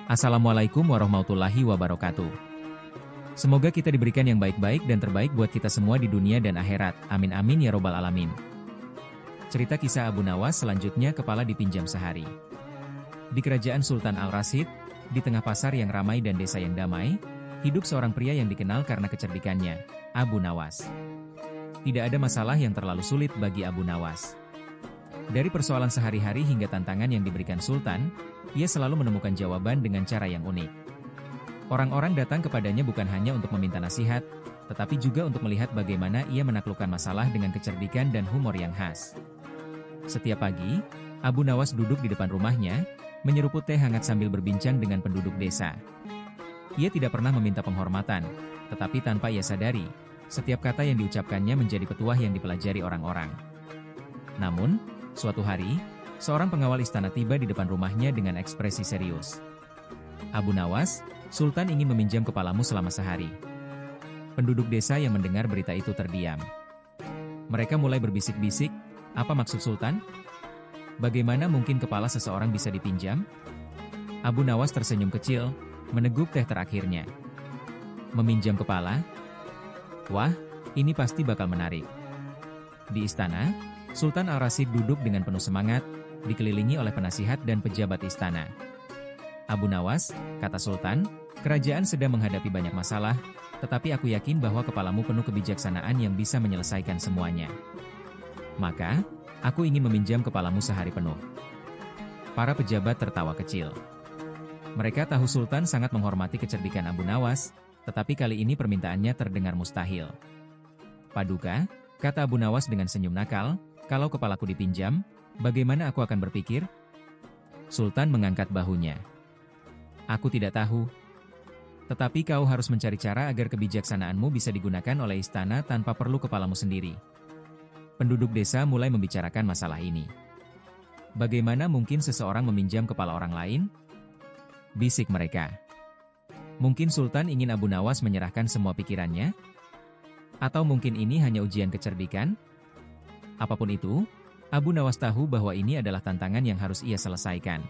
Assalamualaikum warahmatullahi wabarakatuh. Semoga kita diberikan yang baik-baik dan terbaik buat kita semua di dunia dan akhirat. Amin amin ya robbal alamin. Cerita kisah Abu Nawas selanjutnya kepala dipinjam sehari. Di kerajaan Sultan Al-Rasyid, di tengah pasar yang ramai dan desa yang damai, hidup seorang pria yang dikenal karena kecerdikannya, Abu Nawas. Tidak ada masalah yang terlalu sulit bagi Abu Nawas. Dari persoalan sehari-hari hingga tantangan yang diberikan Sultan, ia selalu menemukan jawaban dengan cara yang unik. Orang-orang datang kepadanya bukan hanya untuk meminta nasihat, tetapi juga untuk melihat bagaimana ia menaklukkan masalah dengan kecerdikan dan humor yang khas. Setiap pagi, Abu Nawas duduk di depan rumahnya, menyeruput teh hangat sambil berbincang dengan penduduk desa. Ia tidak pernah meminta penghormatan, tetapi tanpa ia sadari, setiap kata yang diucapkannya menjadi petuah yang dipelajari orang-orang. Namun, suatu hari, seorang pengawal istana tiba di depan rumahnya dengan ekspresi serius. Abu Nawas, Sultan ingin meminjam kepalamu selama sehari. Penduduk desa yang mendengar berita itu terdiam. Mereka mulai berbisik-bisik, apa maksud Sultan? Bagaimana mungkin kepala seseorang bisa dipinjam? Abu Nawas tersenyum kecil, meneguk teh terakhirnya. Meminjam kepala? Wah, ini pasti bakal menarik. Di istana, Sultan Al-Rasyid duduk dengan penuh semangat, dikelilingi oleh penasihat dan pejabat istana. Abu Nawas, kata Sultan, kerajaan sedang menghadapi banyak masalah, tetapi aku yakin bahwa kepalamu penuh kebijaksanaan yang bisa menyelesaikan semuanya. Maka, aku ingin meminjam kepalamu sehari penuh. Para pejabat tertawa kecil. Mereka tahu Sultan sangat menghormati kecerdikan Abu Nawas, tetapi kali ini permintaannya terdengar mustahil. Paduka, kata Abu Nawas dengan senyum nakal, kalau kepalaku dipinjam, bagaimana aku akan berpikir? Sultan mengangkat bahunya. Aku tidak tahu. Tetapi kau harus mencari cara agar kebijaksanaanmu bisa digunakan oleh istana tanpa perlu kepalamu sendiri. Penduduk desa mulai membicarakan masalah ini. Bagaimana mungkin seseorang meminjam kepala orang lain? Bisik mereka. Mungkin Sultan ingin Abu Nawas menyerahkan semua pikirannya? Atau mungkin ini hanya ujian kecerdikan? Apapun itu, Abu Nawas tahu bahwa ini adalah tantangan yang harus ia selesaikan.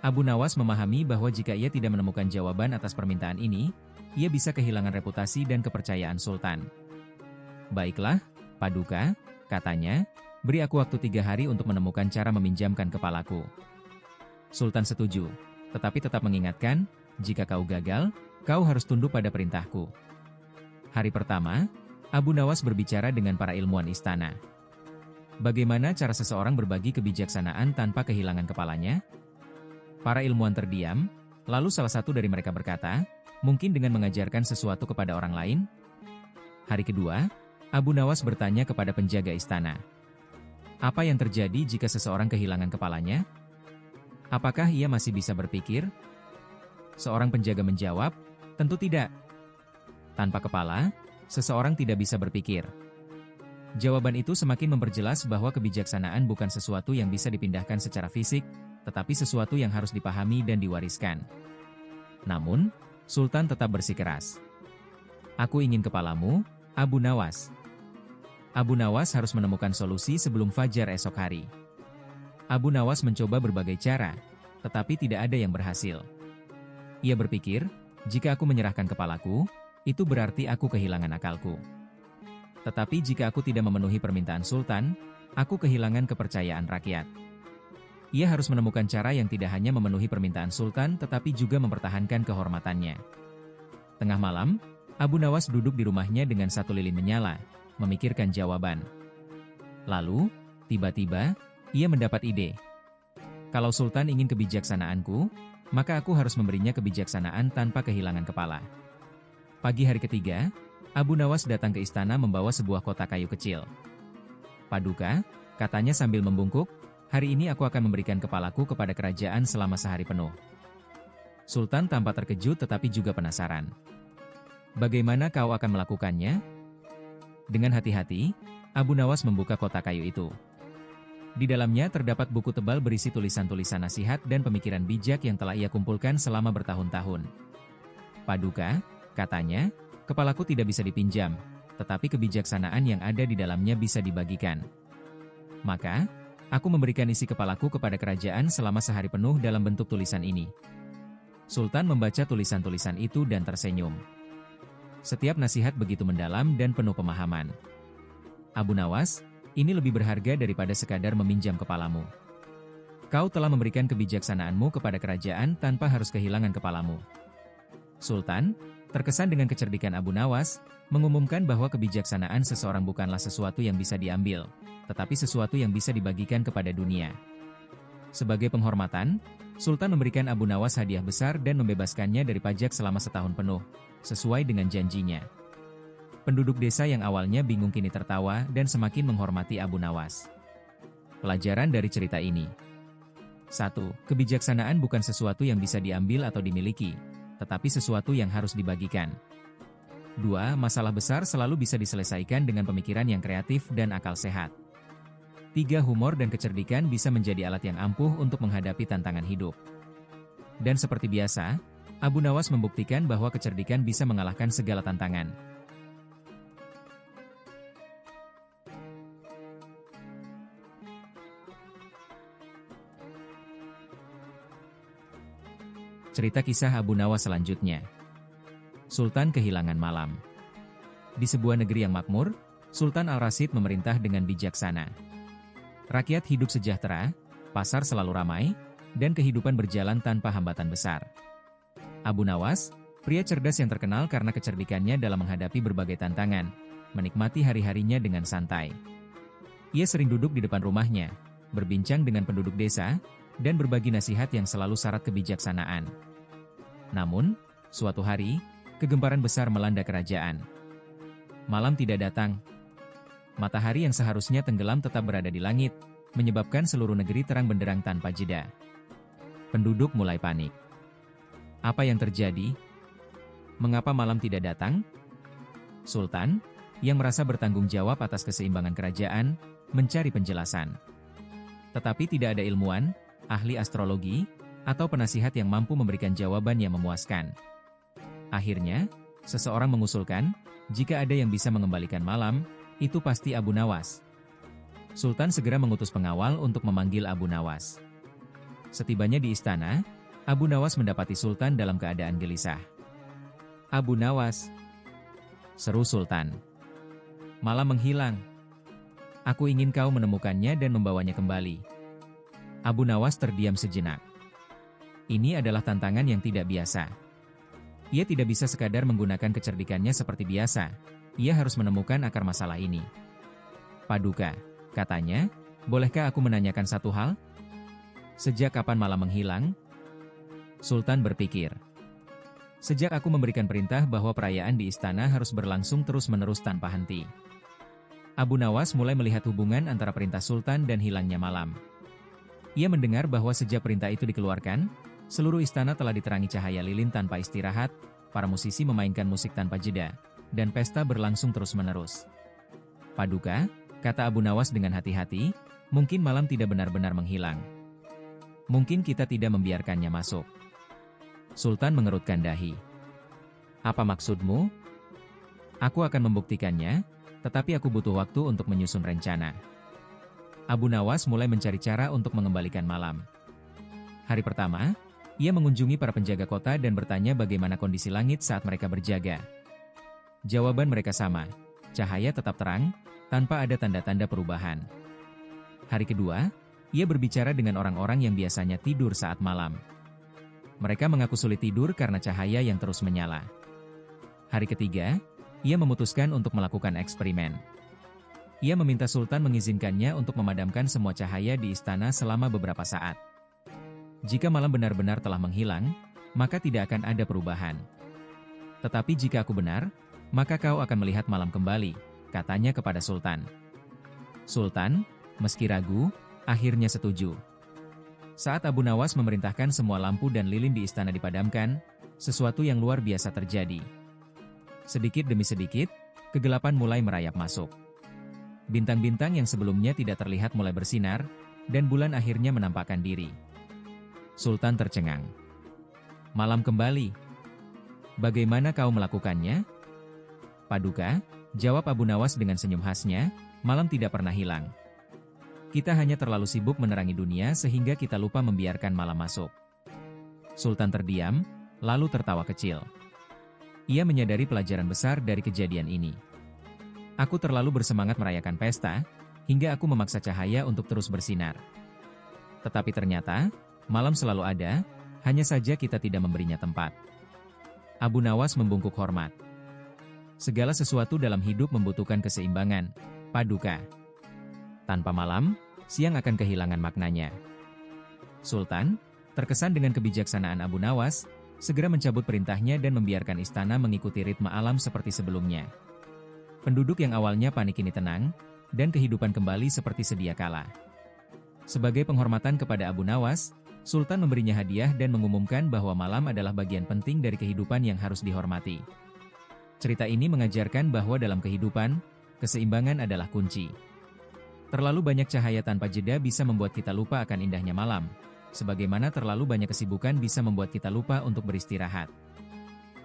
Abu Nawas memahami bahwa jika ia tidak menemukan jawaban atas permintaan ini, ia bisa kehilangan reputasi dan kepercayaan Sultan. Baiklah, Paduka, katanya, beri aku waktu 3 hari untuk menemukan cara meminjamkan kepalaku. Sultan setuju, tetapi tetap mengingatkan, jika kau gagal, kau harus tunduk pada perintahku. Hari pertama, Abu Nawas berbicara dengan para ilmuwan istana. Bagaimana cara seseorang berbagi kebijaksanaan tanpa kehilangan kepalanya? Para ilmuwan terdiam, lalu salah satu dari mereka berkata, mungkin dengan mengajarkan sesuatu kepada orang lain? Hari kedua, Abu Nawas bertanya kepada penjaga istana. Apa yang terjadi jika seseorang kehilangan kepalanya? Apakah ia masih bisa berpikir? Seorang penjaga menjawab, tentu tidak. Tanpa kepala, seseorang tidak bisa berpikir. Jawaban itu semakin memperjelas bahwa kebijaksanaan bukan sesuatu yang bisa dipindahkan secara fisik, tetapi sesuatu yang harus dipahami dan diwariskan. Namun, Sultan tetap bersikeras. Aku ingin kepalamu, Abu Nawas. Abu Nawas harus menemukan solusi sebelum fajar esok hari. Abu Nawas mencoba berbagai cara, tetapi tidak ada yang berhasil. Ia berpikir, jika aku menyerahkan kepalaku, itu berarti aku kehilangan akalku. Tetapi jika aku tidak memenuhi permintaan Sultan, aku kehilangan kepercayaan rakyat. Ia harus menemukan cara yang tidak hanya memenuhi permintaan Sultan tetapi juga mempertahankan kehormatannya. Tengah malam, Abu Nawas duduk di rumahnya dengan satu lilin menyala, memikirkan jawaban. Lalu, tiba-tiba, ia mendapat ide. Kalau Sultan ingin kebijaksanaanku, maka aku harus memberinya kebijaksanaan tanpa kehilangan kepala. Pagi hari ketiga, Abu Nawas datang ke istana membawa sebuah kotak kayu kecil. Paduka, katanya sambil membungkuk, hari ini aku akan memberikan kepalaku kepada kerajaan selama sehari penuh. Sultan tampak terkejut tetapi juga penasaran. Bagaimana kau akan melakukannya? Dengan hati-hati, Abu Nawas membuka kotak kayu itu. Di dalamnya terdapat buku tebal berisi tulisan-tulisan nasihat dan pemikiran bijak yang telah ia kumpulkan selama bertahun-tahun. Paduka, katanya, kepalaku tidak bisa dipinjam, tetapi kebijaksanaan yang ada di dalamnya bisa dibagikan. Maka, aku memberikan isi kepalaku kepada kerajaan selama sehari penuh dalam bentuk tulisan ini. Sultan membaca tulisan-tulisan itu dan tersenyum. Setiap nasihat begitu mendalam dan penuh pemahaman. Abu Nawas, ini lebih berharga daripada sekadar meminjam kepalamu. Kau telah memberikan kebijaksanaanmu kepada kerajaan tanpa harus kehilangan kepalamu. Sultan, terkesan dengan kecerdikan Abu Nawas, mengumumkan bahwa kebijaksanaan seseorang bukanlah sesuatu yang bisa diambil, tetapi sesuatu yang bisa dibagikan kepada dunia. Sebagai penghormatan, Sultan memberikan Abu Nawas hadiah besar dan membebaskannya dari pajak selama setahun penuh, sesuai dengan janjinya. Penduduk desa yang awalnya bingung kini tertawa dan semakin menghormati Abu Nawas. Pelajaran dari cerita ini. 1. Kebijaksanaan bukan sesuatu yang bisa diambil atau dimiliki, tetapi sesuatu yang harus dibagikan. 2. Masalah besar selalu bisa diselesaikan dengan pemikiran yang kreatif dan akal sehat. 3. Humor dan kecerdikan bisa menjadi alat yang ampuh untuk menghadapi tantangan hidup. Dan seperti biasa, Abu Nawas membuktikan bahwa kecerdikan bisa mengalahkan segala tantangan. Cerita kisah Abu Nawas selanjutnya. Sultan kehilangan malam. Di sebuah negeri yang makmur, Sultan Al-Rasyid memerintah dengan bijaksana. Rakyat hidup sejahtera, pasar selalu ramai, dan kehidupan berjalan tanpa hambatan besar. Abu Nawas, pria cerdas yang terkenal karena kecerdikannya dalam menghadapi berbagai tantangan, menikmati hari-harinya dengan santai. Ia sering duduk di depan rumahnya, berbincang dengan penduduk desa, dan berbagi nasihat yang selalu syarat kebijaksanaan. Namun, suatu hari, kegemparan besar melanda kerajaan. Malam tidak datang. Matahari yang seharusnya tenggelam tetap berada di langit, menyebabkan seluruh negeri terang benderang tanpa jeda. Penduduk mulai panik. Apa yang terjadi? Mengapa malam tidak datang? Sultan, yang merasa bertanggung jawab atas keseimbangan kerajaan, mencari penjelasan. Tetapi tidak ada ilmuwan, ahli astrologi, atau penasihat yang mampu memberikan jawaban yang memuaskan. Akhirnya, seseorang mengusulkan, jika ada yang bisa mengembalikan malam, itu pasti Abu Nawas. Sultan segera mengutus pengawal untuk memanggil Abu Nawas. Setibanya di istana, Abu Nawas mendapati Sultan dalam keadaan gelisah. "Abu Nawas," seru Sultan. "Malam menghilang. Aku ingin kau menemukannya dan membawanya kembali." Abu Nawas terdiam sejenak. Ini adalah tantangan yang tidak biasa. Ia tidak bisa sekadar menggunakan kecerdikannya seperti biasa. Ia harus menemukan akar masalah ini. "Paduka," katanya, "bolehkah aku menanyakan satu hal? Sejak kapan malam menghilang?" Sultan berpikir. "Sejak aku memberikan perintah bahwa perayaan di istana harus berlangsung terus-menerus tanpa henti." Abu Nawas mulai melihat hubungan antara perintah Sultan dan hilangnya malam. Ia mendengar bahwa sejak perintah itu dikeluarkan, seluruh istana telah diterangi cahaya lilin tanpa istirahat, para musisi memainkan musik tanpa jeda, dan pesta berlangsung terus-menerus. "Paduka," kata Abu Nawas dengan hati-hati, "mungkin malam tidak benar-benar menghilang. Mungkin kita tidak membiarkannya masuk." Sultan mengerutkan dahi. "Apa maksudmu?" "Aku akan membuktikannya, tetapi aku butuh waktu untuk menyusun rencana." Abu Nawas mulai mencari cara untuk mengembalikan malam. Hari pertama, ia mengunjungi para penjaga kota dan bertanya bagaimana kondisi langit saat mereka berjaga. Jawaban mereka sama, cahaya tetap terang, tanpa ada tanda-tanda perubahan. Hari kedua, ia berbicara dengan orang-orang yang biasanya tidur saat malam. Mereka mengaku sulit tidur karena cahaya yang terus menyala. Hari ketiga, ia memutuskan untuk melakukan eksperimen. Ia meminta Sultan mengizinkannya untuk memadamkan semua cahaya di istana selama beberapa saat. Jika malam benar-benar telah menghilang, maka tidak akan ada perubahan. Tetapi jika aku benar, maka kau akan melihat malam kembali, katanya kepada Sultan. Sultan, meski ragu, akhirnya setuju. Saat Abu Nawas memerintahkan semua lampu dan lilin di istana dipadamkan, sesuatu yang luar biasa terjadi. Sedikit demi sedikit, kegelapan mulai merayap masuk. Bintang-bintang yang sebelumnya tidak terlihat mulai bersinar, dan bulan akhirnya menampakkan diri. Sultan tercengang. "Malam kembali. Bagaimana kau melakukannya?" "Paduka," jawab Abu Nawas dengan senyum khasnya, "malam tidak pernah hilang. Kita hanya terlalu sibuk menerangi dunia sehingga kita lupa membiarkan malam masuk." Sultan terdiam, lalu tertawa kecil. Ia menyadari pelajaran besar dari kejadian ini. Aku terlalu bersemangat merayakan pesta, hingga aku memaksa cahaya untuk terus bersinar. Tetapi ternyata, malam selalu ada, hanya saja kita tidak memberinya tempat. Abu Nawas membungkuk hormat. Segala sesuatu dalam hidup membutuhkan keseimbangan, paduka. Tanpa malam, siang akan kehilangan maknanya. Sultan, terkesan dengan kebijaksanaan Abu Nawas, segera mencabut perintahnya dan membiarkan istana mengikuti ritme alam seperti sebelumnya. Penduduk yang awalnya panik kini tenang, dan kehidupan kembali seperti sedia kala. Sebagai penghormatan kepada Abu Nawas, Sultan memberinya hadiah dan mengumumkan bahwa malam adalah bagian penting dari kehidupan yang harus dihormati. Cerita ini mengajarkan bahwa dalam kehidupan, keseimbangan adalah kunci. Terlalu banyak cahaya tanpa jeda bisa membuat kita lupa akan indahnya malam, sebagaimana terlalu banyak kesibukan bisa membuat kita lupa untuk beristirahat.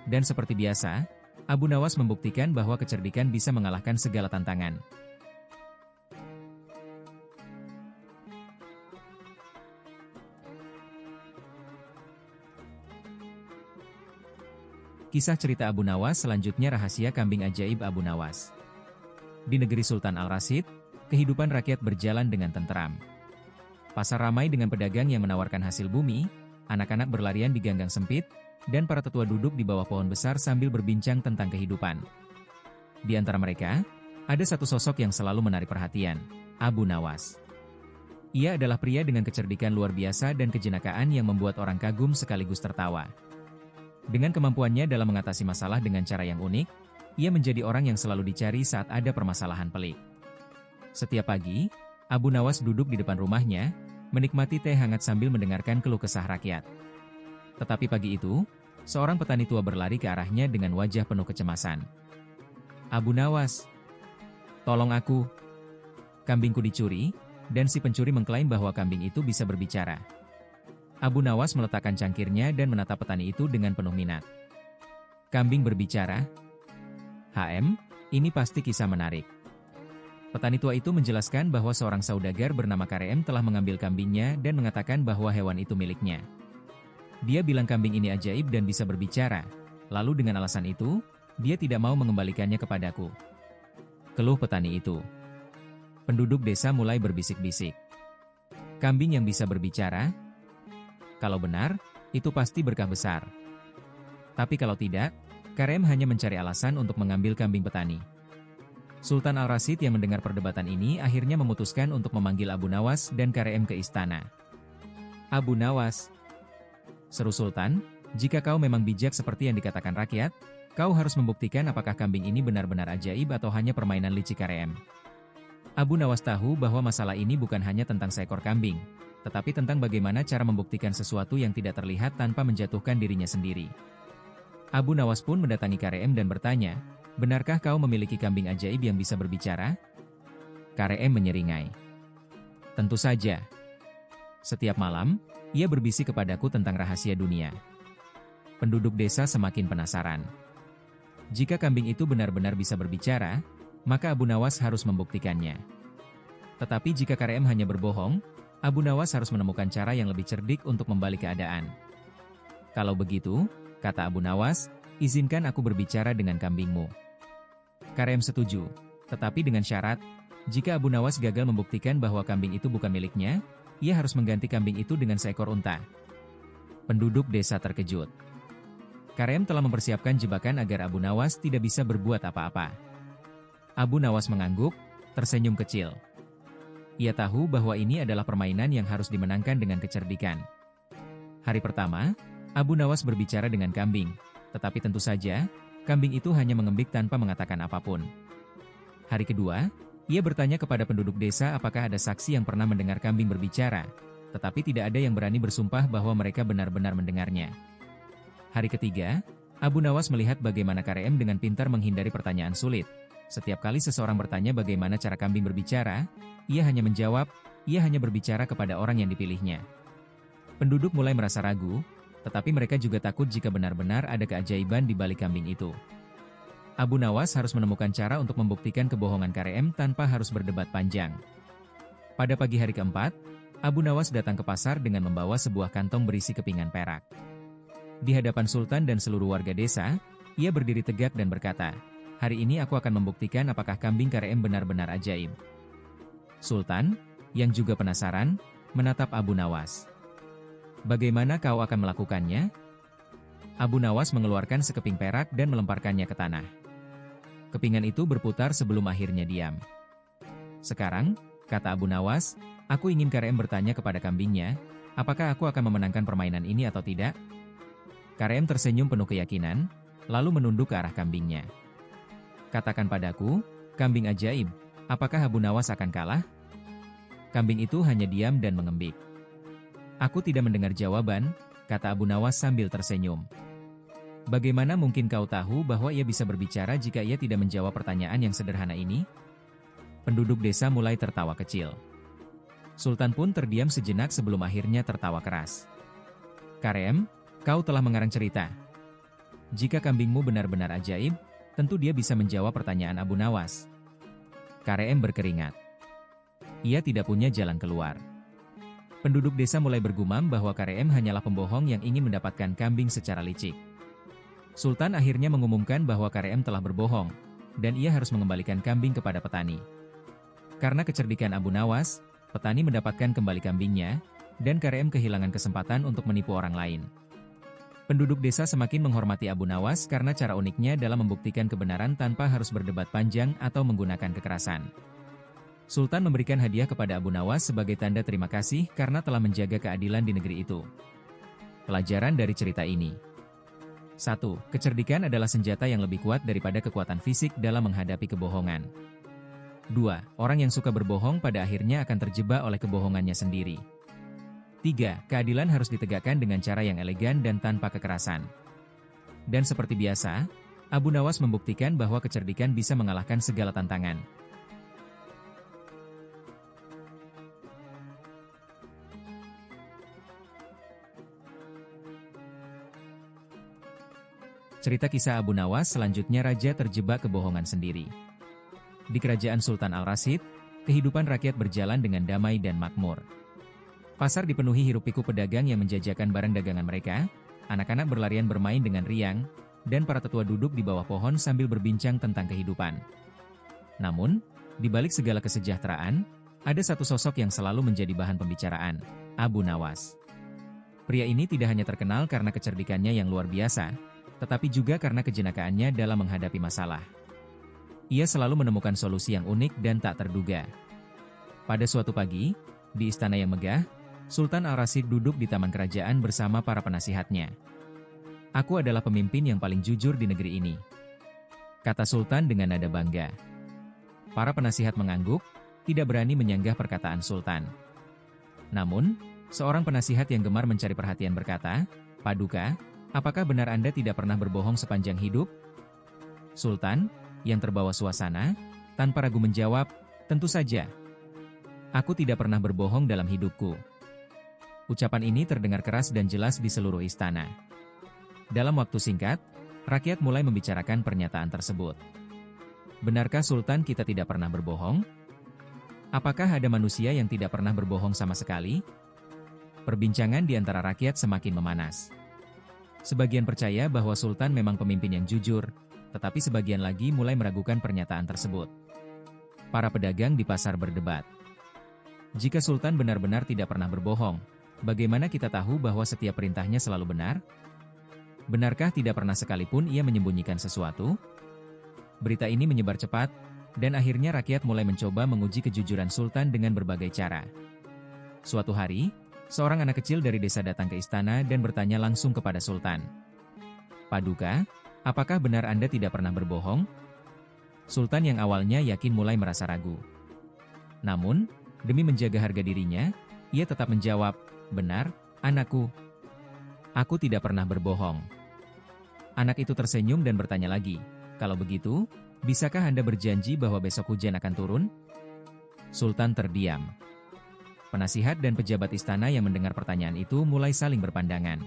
Dan seperti biasa, Abu Nawas membuktikan bahwa kecerdikan bisa mengalahkan segala tantangan. Kisah cerita Abu Nawas selanjutnya rahasia kambing ajaib Abu Nawas. Di negeri Sultan Al-Rasyid, kehidupan rakyat berjalan dengan tenteram. Pasar ramai dengan pedagang yang menawarkan hasil bumi, anak-anak berlarian di ganggang sempit, dan para tetua duduk di bawah pohon besar sambil berbincang tentang kehidupan. Di antara mereka, ada satu sosok yang selalu menarik perhatian, Abu Nawas. Ia adalah pria dengan kecerdikan luar biasa dan kejenakaan yang membuat orang kagum sekaligus tertawa. Dengan kemampuannya dalam mengatasi masalah dengan cara yang unik, ia menjadi orang yang selalu dicari saat ada permasalahan pelik. Setiap pagi, Abu Nawas duduk di depan rumahnya, menikmati teh hangat sambil mendengarkan keluh kesah rakyat. Tetapi pagi itu, seorang petani tua berlari ke arahnya dengan wajah penuh kecemasan. "Abu Nawas, tolong aku. Kambingku dicuri," dan si pencuri mengklaim bahwa kambing itu bisa berbicara. Abu Nawas meletakkan cangkirnya dan menatap petani itu dengan penuh minat. "Kambing berbicara? Ini pasti kisah menarik." Petani tua itu menjelaskan bahwa seorang saudagar bernama Karem telah mengambil kambingnya dan mengatakan bahwa hewan itu miliknya. Dia bilang kambing ini ajaib dan bisa berbicara, lalu dengan alasan itu, dia tidak mau mengembalikannya kepadaku. Keluh petani itu. Penduduk desa mulai berbisik-bisik. Kambing yang bisa berbicara? Kalau benar, itu pasti berkah besar. Tapi kalau tidak, Karem hanya mencari alasan untuk mengambil kambing petani. Sultan Al-Rasyid yang mendengar perdebatan ini akhirnya memutuskan untuk memanggil Abu Nawas dan Karem ke istana. "Abu Nawas," seru Sultan, "jika kau memang bijak seperti yang dikatakan rakyat, kau harus membuktikan apakah kambing ini benar-benar ajaib atau hanya permainan licik Karem." Abu Nawas tahu bahwa masalah ini bukan hanya tentang seekor kambing, tetapi tentang bagaimana cara membuktikan sesuatu yang tidak terlihat tanpa menjatuhkan dirinya sendiri. Abu Nawas pun mendatangi Karem dan bertanya, "Benarkah kau memiliki kambing ajaib yang bisa berbicara?" Karem menyeringai. "Tentu saja. Setiap malam, ia berbisik kepadaku tentang rahasia dunia." Penduduk desa semakin penasaran. Jika kambing itu benar-benar bisa berbicara, maka Abu Nawas harus membuktikannya. Tetapi jika Karem hanya berbohong, Abu Nawas harus menemukan cara yang lebih cerdik untuk membalik keadaan. "Kalau begitu," kata Abu Nawas, "izinkan aku berbicara dengan kambingmu." Karem setuju, tetapi dengan syarat, jika Abu Nawas gagal membuktikan bahwa kambing itu bukan miliknya, ia harus mengganti kambing itu dengan seekor unta. Penduduk desa terkejut. Karem telah mempersiapkan jebakan agar Abu Nawas tidak bisa berbuat apa-apa. Abu Nawas mengangguk, tersenyum kecil. Ia tahu bahwa ini adalah permainan yang harus dimenangkan dengan kecerdikan. Hari pertama, Abu Nawas berbicara dengan kambing, tetapi tentu saja, kambing itu hanya mengembik tanpa mengatakan apapun. Hari kedua, ia bertanya kepada penduduk desa apakah ada saksi yang pernah mendengar kambing berbicara, tetapi tidak ada yang berani bersumpah bahwa mereka benar-benar mendengarnya. Hari ketiga, Abu Nawas melihat bagaimana Karem dengan pintar menghindari pertanyaan sulit. Setiap kali seseorang bertanya bagaimana cara kambing berbicara, ia hanya menjawab, ia hanya berbicara kepada orang yang dipilihnya. Penduduk mulai merasa ragu, tetapi mereka juga takut jika benar-benar ada keajaiban di balik kambing itu. Abu Nawas harus menemukan cara untuk membuktikan kebohongan Karem tanpa harus berdebat panjang. Pada pagi hari keempat, Abu Nawas datang ke pasar dengan membawa sebuah kantong berisi kepingan perak. Di hadapan Sultan dan seluruh warga desa, ia berdiri tegak dan berkata, "Hari ini aku akan membuktikan apakah kambing Karem benar-benar ajaib." Sultan, yang juga penasaran, menatap Abu Nawas. "Bagaimana kau akan melakukannya?" Abu Nawas mengeluarkan sekeping perak dan melemparkannya ke tanah. Kepingan itu berputar sebelum akhirnya diam. "Sekarang," kata Abu Nawas, "aku ingin Karem bertanya kepada kambingnya, apakah aku akan memenangkan permainan ini atau tidak?" Karem tersenyum penuh keyakinan, lalu menunduk ke arah kambingnya. "Katakan padaku, kambing ajaib, apakah Abu Nawas akan kalah?" Kambing itu hanya diam dan mengembik. "Aku tidak mendengar jawaban," kata Abu Nawas sambil tersenyum. "Bagaimana mungkin kau tahu bahwa ia bisa berbicara jika ia tidak menjawab pertanyaan yang sederhana ini?" Penduduk desa mulai tertawa kecil. Sultan pun terdiam sejenak sebelum akhirnya tertawa keras. "Karem, kau telah mengarang cerita. Jika kambingmu benar-benar ajaib, tentu dia bisa menjawab pertanyaan Abu Nawas." Karem berkeringat. Ia tidak punya jalan keluar. Penduduk desa mulai bergumam bahwa Karem hanyalah pembohong yang ingin mendapatkan kambing secara licik. Sultan akhirnya mengumumkan bahwa Karem telah berbohong, dan ia harus mengembalikan kambing kepada petani. Karena kecerdikan Abu Nawas, petani mendapatkan kembali kambingnya, dan Karem kehilangan kesempatan untuk menipu orang lain. Penduduk desa semakin menghormati Abu Nawas karena cara uniknya dalam membuktikan kebenaran tanpa harus berdebat panjang atau menggunakan kekerasan. Sultan memberikan hadiah kepada Abu Nawas sebagai tanda terima kasih karena telah menjaga keadilan di negeri itu. Pelajaran dari cerita ini: 1. Kecerdikan adalah senjata yang lebih kuat daripada kekuatan fisik dalam menghadapi kebohongan. 2. Orang yang suka berbohong pada akhirnya akan terjebak oleh kebohongannya sendiri. 3. Keadilan harus ditegakkan dengan cara yang elegan dan tanpa kekerasan. Dan seperti biasa, Abu Nawas membuktikan bahwa kecerdikan bisa mengalahkan segala tantangan. Cerita kisah Abu Nawas selanjutnya, raja terjebak kebohongan sendiri. Di kerajaan Sultan Al-Rasyid, kehidupan rakyat berjalan dengan damai dan makmur. Pasar dipenuhi hiruk-pikuk pedagang yang menjajakan barang dagangan mereka, anak-anak berlarian bermain dengan riang, dan para tetua duduk di bawah pohon sambil berbincang tentang kehidupan. Namun, di balik segala kesejahteraan, ada satu sosok yang selalu menjadi bahan pembicaraan: Abu Nawas. Pria ini tidak hanya terkenal karena kecerdikannya yang luar biasa, tetapi juga karena kejenakaannya dalam menghadapi masalah. Ia selalu menemukan solusi yang unik dan tak terduga. Pada suatu pagi, di istana yang megah, Sultan Al-Rasyid duduk di taman kerajaan bersama para penasihatnya. "Aku adalah pemimpin yang paling jujur di negeri ini," kata Sultan dengan nada bangga. Para penasihat mengangguk, tidak berani menyanggah perkataan Sultan. Namun, seorang penasihat yang gemar mencari perhatian berkata, "Paduka, apakah benar Anda tidak pernah berbohong sepanjang hidup?" Sultan, yang terbawa suasana, tanpa ragu menjawab, "Tentu saja. Aku tidak pernah berbohong dalam hidupku." Ucapan ini terdengar keras dan jelas di seluruh istana. Dalam waktu singkat, rakyat mulai membicarakan pernyataan tersebut. Benarkah Sultan kita tidak pernah berbohong? Apakah ada manusia yang tidak pernah berbohong sama sekali? Perbincangan di antara rakyat semakin memanas. Sebagian percaya bahwa Sultan memang pemimpin yang jujur, tetapi sebagian lagi mulai meragukan pernyataan tersebut. Para pedagang di pasar berdebat. Jika Sultan benar-benar tidak pernah berbohong, bagaimana kita tahu bahwa setiap perintahnya selalu benar? Benarkah tidak pernah sekalipun ia menyembunyikan sesuatu? Berita ini menyebar cepat, dan akhirnya rakyat mulai mencoba menguji kejujuran Sultan dengan berbagai cara. Suatu hari, seorang anak kecil dari desa datang ke istana dan bertanya langsung kepada Sultan. "Paduka, apakah benar Anda tidak pernah berbohong?" Sultan yang awalnya yakin mulai merasa ragu. Namun, demi menjaga harga dirinya, ia tetap menjawab, "Benar, anakku. Aku tidak pernah berbohong." Anak itu tersenyum dan bertanya lagi, "Kalau begitu, bisakah Anda berjanji bahwa besok hujan akan turun?" Sultan terdiam. Penasihat dan pejabat istana yang mendengar pertanyaan itu mulai saling berpandangan.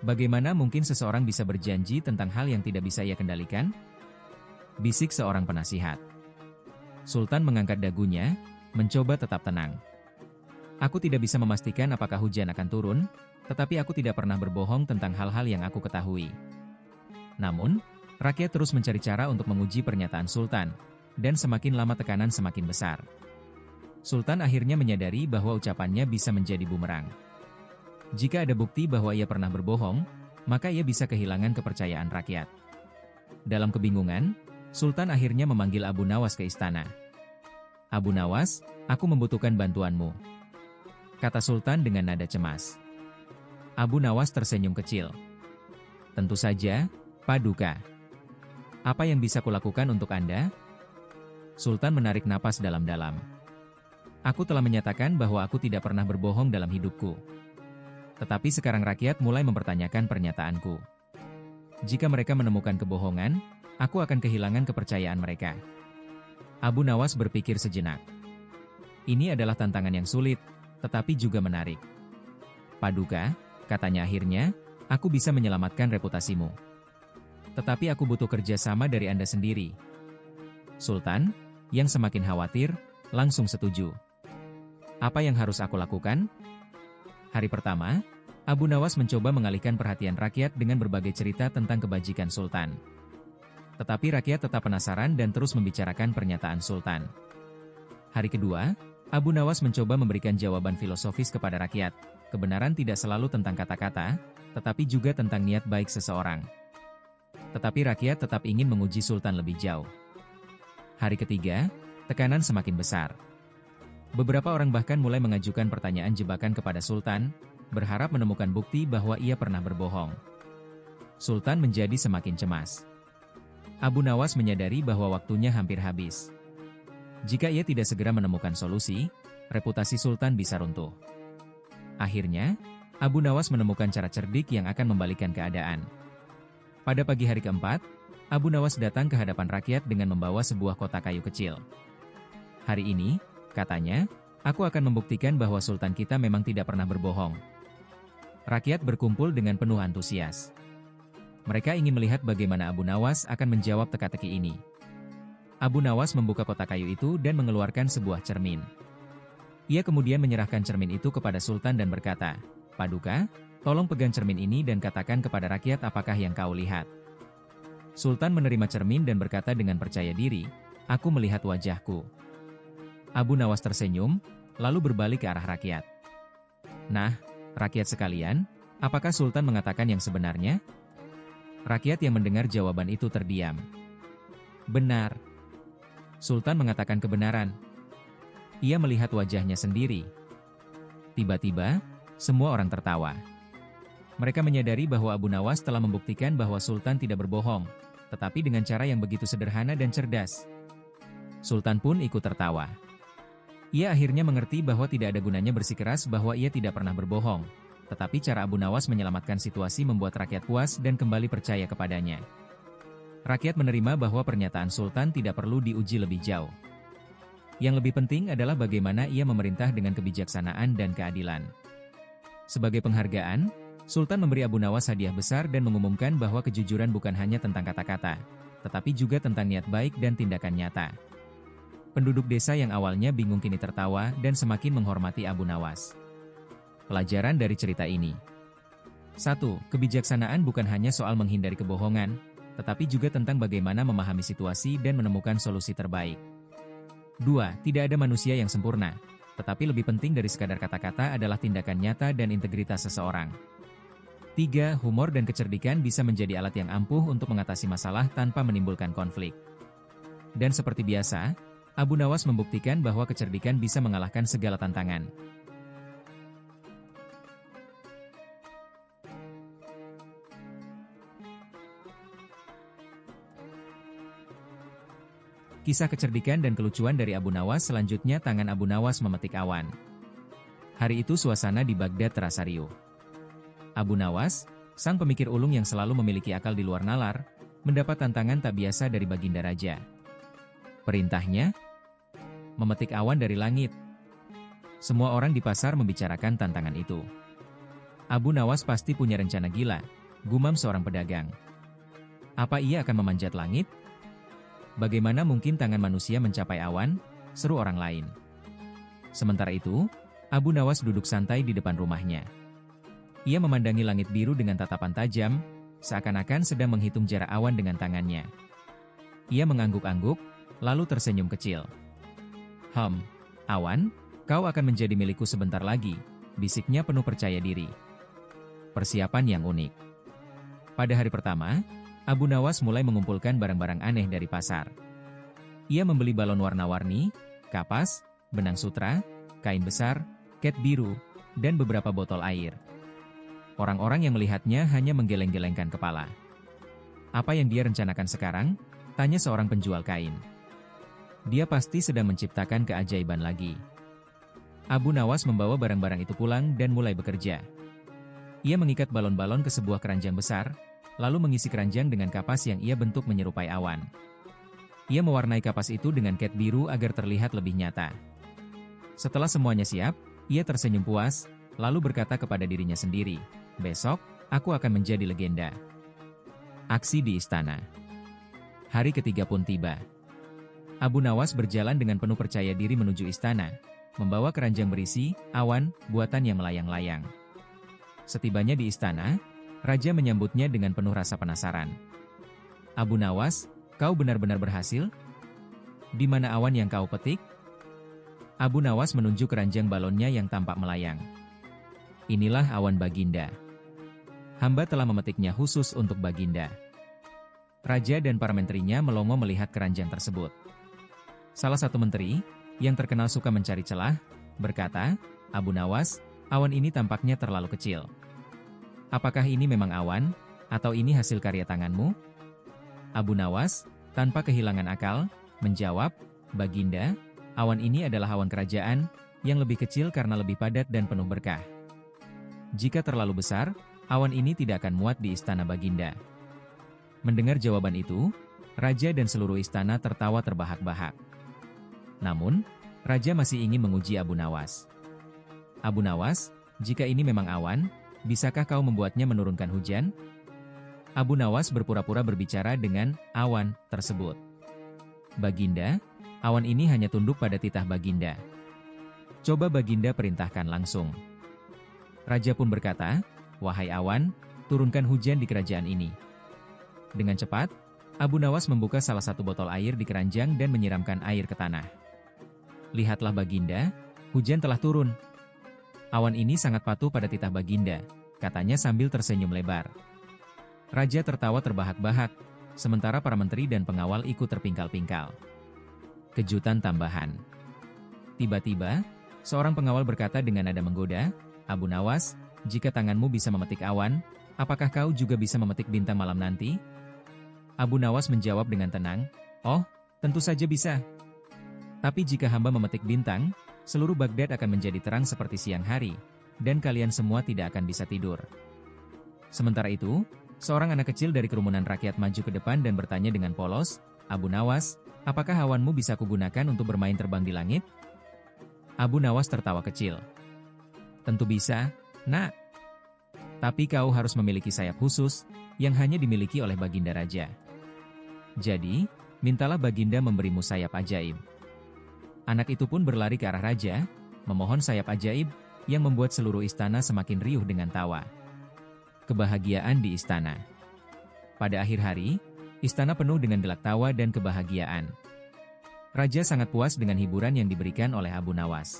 Bagaimana mungkin seseorang bisa berjanji tentang hal yang tidak bisa ia kendalikan? Bisik seorang penasihat. Sultan mengangkat dagunya, mencoba tetap tenang. "Aku tidak bisa memastikan apakah hujan akan turun, Tetapi aku tidak pernah berbohong tentang hal-hal yang aku ketahui. Namun, rakyat terus mencari cara untuk menguji pernyataan Sultan, dan semakin lama tekanan semakin besar. Sultan akhirnya menyadari bahwa ucapannya bisa menjadi bumerang. Jika ada bukti bahwa ia pernah berbohong, maka ia bisa kehilangan kepercayaan rakyat. Dalam kebingungan, Sultan akhirnya memanggil Abu Nawas ke istana. "Abu Nawas, aku membutuhkan bantuanmu," kata Sultan dengan nada cemas. Abu Nawas tersenyum kecil. "Tentu saja, Paduka. Apa yang bisa kulakukan untuk Anda?" Sultan menarik napas dalam-dalam. "Aku telah menyatakan bahwa aku tidak pernah berbohong dalam hidupku. Tetapi sekarang rakyat mulai mempertanyakan pernyataanku. Jika mereka menemukan kebohongan, aku akan kehilangan kepercayaan mereka." Abu Nawas berpikir sejenak. Ini adalah tantangan yang sulit, tetapi juga menarik. "Paduka," katanya akhirnya, "aku bisa menyelamatkan reputasimu. Tetapi aku butuh kerjasama dari Anda sendiri." Sultan, yang semakin khawatir, langsung setuju. "Apa yang harus aku lakukan?" Hari pertama, Abu Nawas mencoba mengalihkan perhatian rakyat dengan berbagai cerita tentang kebajikan Sultan. Tetapi rakyat tetap penasaran dan terus membicarakan pernyataan Sultan. Hari kedua, Abu Nawas mencoba memberikan jawaban filosofis kepada rakyat. Kebenaran tidak selalu tentang kata-kata, tetapi juga tentang niat baik seseorang. Tetapi rakyat tetap ingin menguji Sultan lebih jauh. Hari ketiga, tekanan semakin besar. Beberapa orang bahkan mulai mengajukan pertanyaan jebakan kepada Sultan, berharap menemukan bukti bahwa ia pernah berbohong. Sultan menjadi semakin cemas. Abu Nawas menyadari bahwa waktunya hampir habis. Jika ia tidak segera menemukan solusi, reputasi Sultan bisa runtuh. Akhirnya, Abu Nawas menemukan cara cerdik yang akan membalikkan keadaan. Pada pagi hari keempat, Abu Nawas datang ke hadapan rakyat dengan membawa sebuah kotak kayu kecil. "Hari ini," katanya, "aku akan membuktikan bahwa Sultan kita memang tidak pernah berbohong." Rakyat berkumpul dengan penuh antusias. Mereka ingin melihat bagaimana Abu Nawas akan menjawab teka-teki ini. Abu Nawas membuka kotak kayu itu dan mengeluarkan sebuah cermin. Ia kemudian menyerahkan cermin itu kepada Sultan dan berkata, "Paduka, tolong pegang cermin ini dan katakan kepada rakyat apakah yang kau lihat." Sultan menerima cermin dan berkata dengan percaya diri, "Aku melihat wajahku." Abu Nawas tersenyum, lalu berbalik ke arah rakyat. "Nah, rakyat sekalian, apakah Sultan mengatakan yang sebenarnya?" Rakyat yang mendengar jawaban itu terdiam. "Benar." Sultan mengatakan kebenaran. Ia melihat wajahnya sendiri. Tiba-tiba, semua orang tertawa. Mereka menyadari bahwa Abu Nawas telah membuktikan bahwa Sultan tidak berbohong, tetapi dengan cara yang begitu sederhana dan cerdas. Sultan pun ikut tertawa. Ia akhirnya mengerti bahwa tidak ada gunanya bersikeras bahwa ia tidak pernah berbohong. Tetapi cara Abu Nawas menyelamatkan situasi membuat rakyat puas dan kembali percaya kepadanya. Rakyat menerima bahwa pernyataan Sultan tidak perlu diuji lebih jauh. Yang lebih penting adalah bagaimana ia memerintah dengan kebijaksanaan dan keadilan. Sebagai penghargaan, Sultan memberi Abu Nawas hadiah besar dan mengumumkan bahwa kejujuran bukan hanya tentang kata-kata, tetapi juga tentang niat baik dan tindakan nyata. Penduduk desa yang awalnya bingung kini tertawa dan semakin menghormati Abu Nawas. Pelajaran dari cerita ini. 1. Kebijaksanaan bukan hanya soal menghindari kebohongan, tetapi juga tentang bagaimana memahami situasi dan menemukan solusi terbaik. 2. Tidak ada manusia yang sempurna, tetapi lebih penting dari sekadar kata-kata adalah tindakan nyata dan integritas seseorang. 3. Humor dan kecerdikan bisa menjadi alat yang ampuh untuk mengatasi masalah tanpa menimbulkan konflik. Dan seperti biasa, Abu Nawas membuktikan bahwa kecerdikan bisa mengalahkan segala tantangan. Kisah kecerdikan dan kelucuan dari Abu Nawas. Selanjutnya, tangan Abu Nawas memetik awan. Hari itu suasana di Baghdad terasa riuh. Abu Nawas, sang pemikir ulung yang selalu memiliki akal di luar nalar, mendapat tantangan tak biasa dari Baginda Raja. Perintahnya, memetik awan dari langit. Semua orang di pasar membicarakan tantangan itu. Abu Nawas pasti punya rencana gila, gumam seorang pedagang. Apa ia akan memanjat langit? Bagaimana mungkin tangan manusia mencapai awan? Seru orang lain. Sementara itu, Abu Nawas duduk santai di depan rumahnya. Ia memandangi langit biru dengan tatapan tajam, seakan-akan sedang menghitung jarak awan dengan tangannya. Ia mengangguk-angguk, lalu tersenyum kecil. Awan, kau akan menjadi milikku sebentar lagi, bisiknya penuh percaya diri. Persiapan yang unik. Pada hari pertama, Abu Nawas mulai mengumpulkan barang-barang aneh dari pasar. Ia membeli balon warna-warni, kapas, benang sutra, kain besar, cat biru, dan beberapa botol air. Orang-orang yang melihatnya hanya menggeleng-gelengkan kepala. Apa yang dia rencanakan sekarang? Tanya seorang penjual kain. Dia pasti sedang menciptakan keajaiban lagi. Abu Nawas membawa barang-barang itu pulang dan mulai bekerja. Ia mengikat balon-balon ke sebuah keranjang besar, lalu mengisi keranjang dengan kapas yang ia bentuk menyerupai awan. Ia mewarnai kapas itu dengan cat biru agar terlihat lebih nyata. Setelah semuanya siap, ia tersenyum puas, lalu berkata kepada dirinya sendiri, "Besok, aku akan menjadi legenda." Aksi di istana. Hari ketiga pun tiba. Abu Nawas berjalan dengan penuh percaya diri menuju istana, membawa keranjang berisi awan buatan yang melayang-layang. Setibanya di istana, raja menyambutnya dengan penuh rasa penasaran. "Abu Nawas, kau benar-benar berhasil? Di mana awan yang kau petik?" Abu Nawas menunjuk keranjang balonnya yang tampak melayang. "Inilah awan Baginda. Hamba telah memetiknya khusus untuk Baginda." Raja dan para menterinya melongo melihat keranjang tersebut. Salah satu menteri, yang terkenal suka mencari celah, berkata, "Abu Nawas, awan ini tampaknya terlalu kecil. Apakah ini memang awan, atau ini hasil karya tanganmu?" Abu Nawas, tanpa kehilangan akal, menjawab, "Baginda, awan ini adalah awan kerajaan, yang lebih kecil karena lebih padat dan penuh berkah. Jika terlalu besar, awan ini tidak akan muat di istana Baginda." Mendengar jawaban itu, raja dan seluruh istana tertawa terbahak-bahak. Namun, raja masih ingin menguji Abu Nawas. "Abu Nawas, jika ini memang awan, bisakah kau membuatnya menurunkan hujan?" Abu Nawas berpura-pura berbicara dengan awan tersebut. "Baginda, awan ini hanya tunduk pada titah Baginda. Coba Baginda perintahkan langsung." Raja pun berkata, "Wahai awan, turunkan hujan di kerajaan ini." Dengan cepat, Abu Nawas membuka salah satu botol air di keranjang dan menyiramkan air ke tanah. "Lihatlah Baginda, hujan telah turun. Awan ini sangat patuh pada titah Baginda," katanya sambil tersenyum lebar. Raja tertawa terbahak-bahak, sementara para menteri dan pengawal ikut terpingkal-pingkal. Kejutan tambahan. Tiba-tiba, seorang pengawal berkata dengan nada menggoda, "Abu Nawas, jika tanganmu bisa memetik awan, apakah kau juga bisa memetik bintang malam nanti?" Abu Nawas menjawab dengan tenang, "Oh, tentu saja bisa. Tapi jika hamba memetik bintang, seluruh Baghdad akan menjadi terang seperti siang hari, dan kalian semua tidak akan bisa tidur." Sementara itu, seorang anak kecil dari kerumunan rakyat maju ke depan dan bertanya dengan polos, "Abu Nawas, apakah awanmu bisa kugunakan untuk bermain terbang di langit?" Abu Nawas tertawa kecil. "Tentu bisa, nak. Tapi kau harus memiliki sayap khusus, yang hanya dimiliki oleh Baginda Raja. Jadi, mintalah Baginda memberimu sayap ajaib." Anak itu pun berlari ke arah raja, memohon sayap ajaib, yang membuat seluruh istana semakin riuh dengan tawa. Kebahagiaan di istana. Pada akhir hari, istana penuh dengan gelak tawa dan kebahagiaan. Raja sangat puas dengan hiburan yang diberikan oleh Abu Nawas.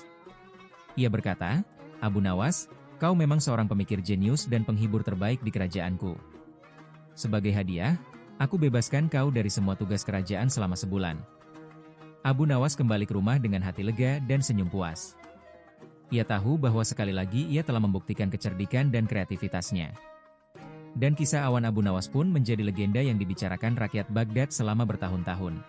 Ia berkata, "Abu Nawas, kau memang seorang pemikir jenius dan penghibur terbaik di kerajaanku. Sebagai hadiah, aku bebaskan kau dari semua tugas kerajaan selama sebulan." Abu Nawas kembali ke rumah dengan hati lega dan senyum puas. Ia tahu bahwa sekali lagi ia telah membuktikan kecerdikan dan kreativitasnya. Dan kisah awan Abu Nawas pun menjadi legenda yang dibicarakan rakyat Baghdad selama bertahun-tahun.